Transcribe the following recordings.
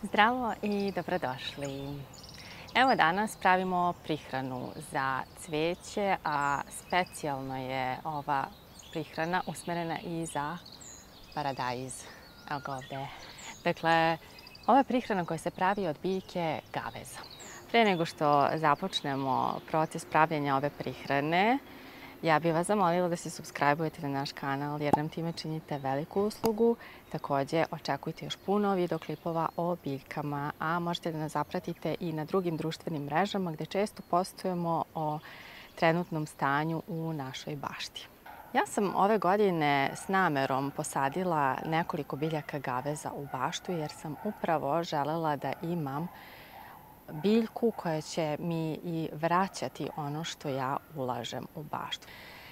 Zdravo i dobrodošli. Evo danas pravimo prihranu za cveće, a specijalno je ova prihrana usmerena i za paradajz. Evo ga ovde. Dakle, ova je prihrana koja se pravi od biljke gaveza. Pre nego što započnemo proces pravljenja ove prihrane, ja bih vas zamolila da se subscribe-ujete na naš kanal jer nam time činite veliku uslugu. Takođe, očekujte još puno videoklipova o biljkama, a možete da nas zapratite i na drugim društvenim mrežama gde često postujemo o trenutnom stanju u našoj bašti. Ja sam ove godine s namerom posadila nekoliko biljaka gaveza u baštu jer sam upravo želela da imam biljku koja će mi i vraćati ono što ja ulažem u baštu.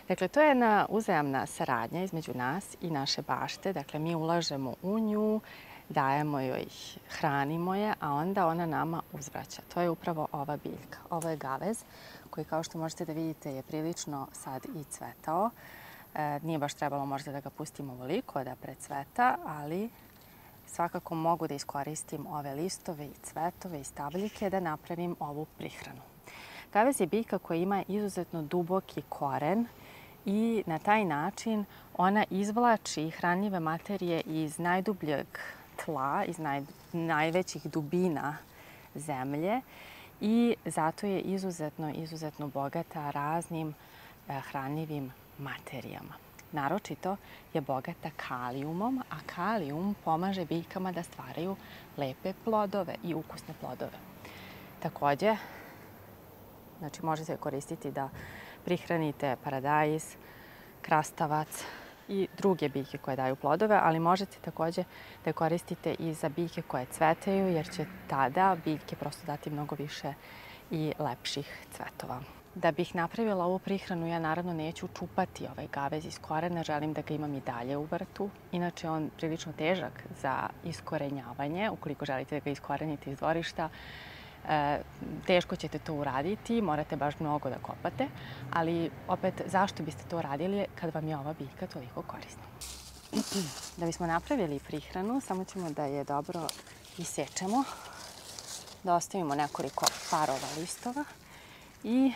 Dakle, to je jedna uzajamna saradnja između nas i naše bašte. Dakle, mi ulažemo u nju, dajemo joj, hranimo je, a onda ona nama uzvraća. To je upravo ova biljka. Ovo je gavez koji, kao što možete da vidite, je prilično sad i cvetao. Nije baš trebalo možda da ga pustimo ovoliko da precveta, ali svakako mogu da iskoristim ove listove i cvetove i stabljike da napravim ovu prihranu. Gavez je biljka koja ima izuzetno duboki koren i na taj način ona izvlači hranljive materije iz najdubljeg tla, iz najvećih dubina zemlje i zato je izuzetno bogata raznim hranljivim materijama. Naročito je bogata kalijumom, a kalijum pomaže biljkama da stvaraju lepe plodove i ukusne plodove. Takođe, može se koristiti da prihranite paradajz, krastavac i druge biljke koje daju plodove, ali možete takođe da koristite i za biljke koje cvetaju, jer će tada biljke prosto dati mnogo više i lepših cvetova. Da bih napravila ovu prihranu, ja naravno neću čupati ovaj gavez iz korena, želim da ga imam i dalje u vrtu. Inače, on prilično težak za iskorenjavanje, ukoliko želite da ga iskorenite iz dvorišta. Teško ćete to uraditi, morate baš mnogo da kopate, ali opet zašto biste to radili kad vam je ova biljka toliko korisna? Da bismo napravili prihranu, samo ćemo da je dobro isečemo, da ostavimo nekoliko parova listova i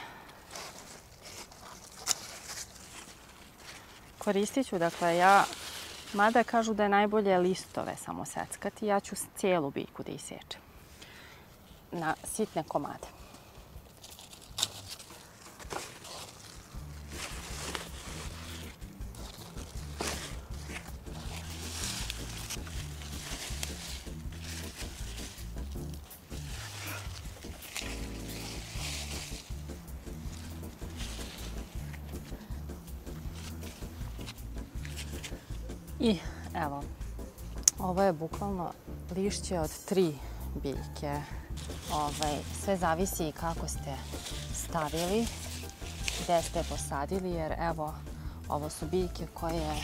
koristit ću, mada kažu da je najbolje listove samo seckati, ja ću cijelu biljku da isečem na sitne komade. I evo, ovo je bukvalno lišće od 3 biljke. Sve zavisi i kako ste stavili, gde ste posadili, jer evo, ovo su biljke koje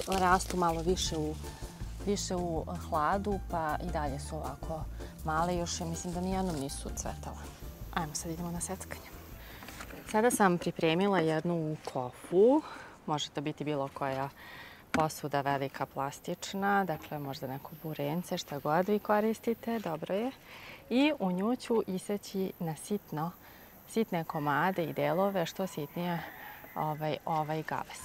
rastu malo više u hladu, pa i dalje su ovako male. Još mislim da nijednom nisu cvetale. Ajmo, sad idemo na seckanje. Sada sam pripremila jednu kofu. Može to biti bilo koja posuda velika plastična, dakle možda neko burence, šta god vi koristite, dobro je. I u nju ću iseći na sitne komade i delove, što sitnije ovaj gavez.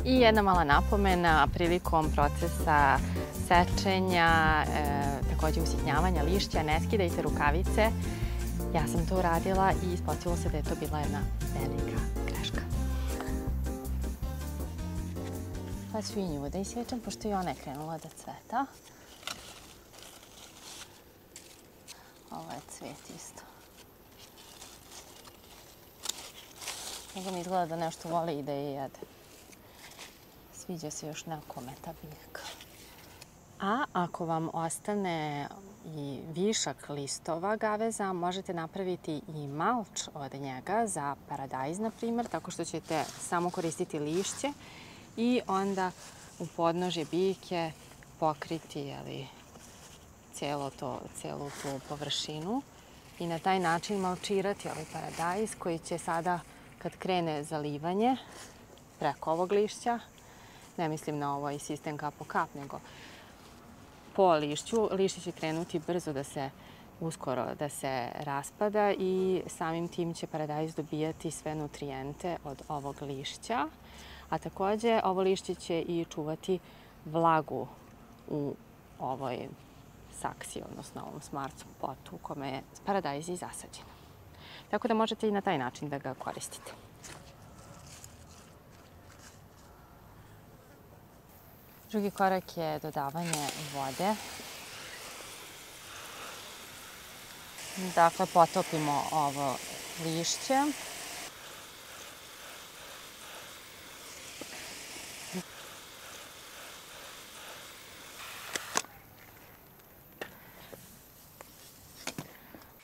I jedna mala napomena prilikom procesa sečenja, takođe usitnjavanja lišća, ne skidajte rukavice. Ja sam to uradila i ispostavilo se da je to bila jedna velika greška. Pa ću i nju da isječem, pošto i ona je krenula da cveta. Ovo je cvet isto. Nego mi izgleda da nešto voli i da je jede. Sviđa se još nekome ta biljka. A ako vam ostane i višak listova gaveza, možete napraviti i malč od njega za paradajz, na primjer, tako što ćete samo koristiti lišće i onda u podnožje biljke pokriti celu tu površinu i na taj način malčirati ovaj paradajz koji će sada, kad krene zalivanje preko ovog lišća, ne mislim na ovaj sistem kap po kap, nego po lišću, lišće će krenuti brzo uskoro da se raspada i samim tim će paradajz dobijati sve nutrijente od ovog lišća. A takođe ovo lišće će i čuvati vlagu u ovoj saksiji, odnosno ovom smarcu potu u kome je paradajz i zasađen. Tako da možete i na taj način da ga koristite. Drugi korak je dodavanje vode. Dakle, potopimo ovo lišće.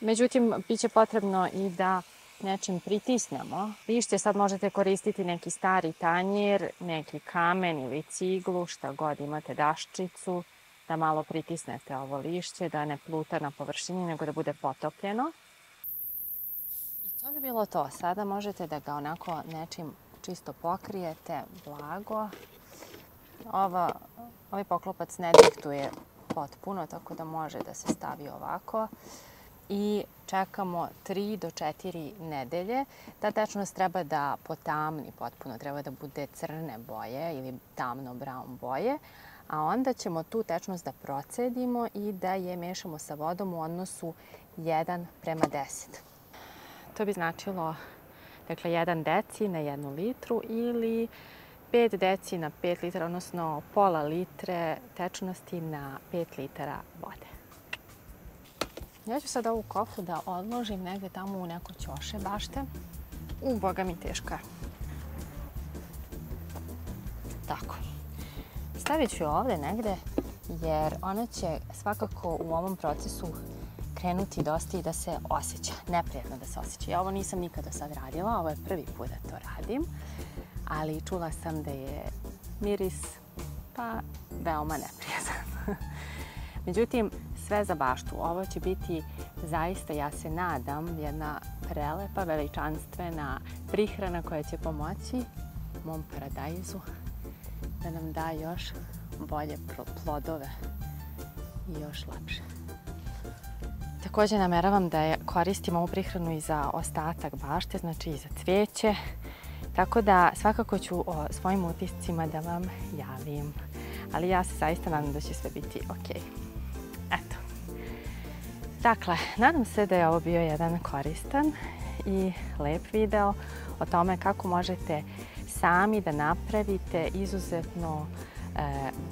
Međutim, bit će potrebno i da nečim pritisnemo. Lišće sad možete koristiti neki stari tanjir, neki kamen ili ciglu, šta god imate, daščicu, da malo pritisnete ovo lišće, da ne pluta na površini, nego da bude potopljeno. I to bi bilo to. Sada možete da ga onako nečim čisto pokrijete, blago. Ovaj poklopac ne dihtuje potpuno, tako da može da se stavi ovako. I čekamo 3 do 4 nedelje. Ta tečnost treba da potamni potpuno, treba da bude crne boje ili tamno brown boje, a onda ćemo tu tečnost da procedimo i da je mešamo sa vodom u odnosu 1:10. To bi značilo 1 deci na 1 litru ili 5 deci na 5 litara, odnosno pola litre tečnosti na 5 litara vode. Ja ću sad ovu kofu da odložim negde tamo u neko ćoše bašte. Boga mi teška je. Tako. Stavit ću je ovde negde jer ona će svakako u ovom procesu krenuti dosta i da se osjeća. Neprijatno da se osjeća. Ja ovo nisam nikada sad radila, ovo je prvi put da to radim. Ali čula sam da je miris veoma neprijatan. Međutim, sve za baštu. Ovo će biti zaista, ja se nadam, jedna prelepa, veličanstvena prihrana koja će pomoći mom paradajzu da nam da još bolje plodove i još lepše. Takođe nameravam da koristim ovu prihranu i za ostatak bašte, znači i za cvijeće. Tako da svakako ću o svojim utiscima da vam javim. Ali ja se zaista nadam da će sve biti okej. Eto. Dakle, nadam se da je ovo bio jedan koristan i lep video o tome kako možete sami da napravite izuzetno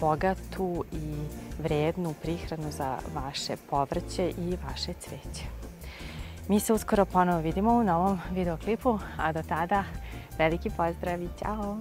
bogatu i vrednu prihranu za vaše povrće i vaše cveće. Mi se uskoro ponovo vidimo u novom videoklipu, a do tada veliki pozdrav i ćao!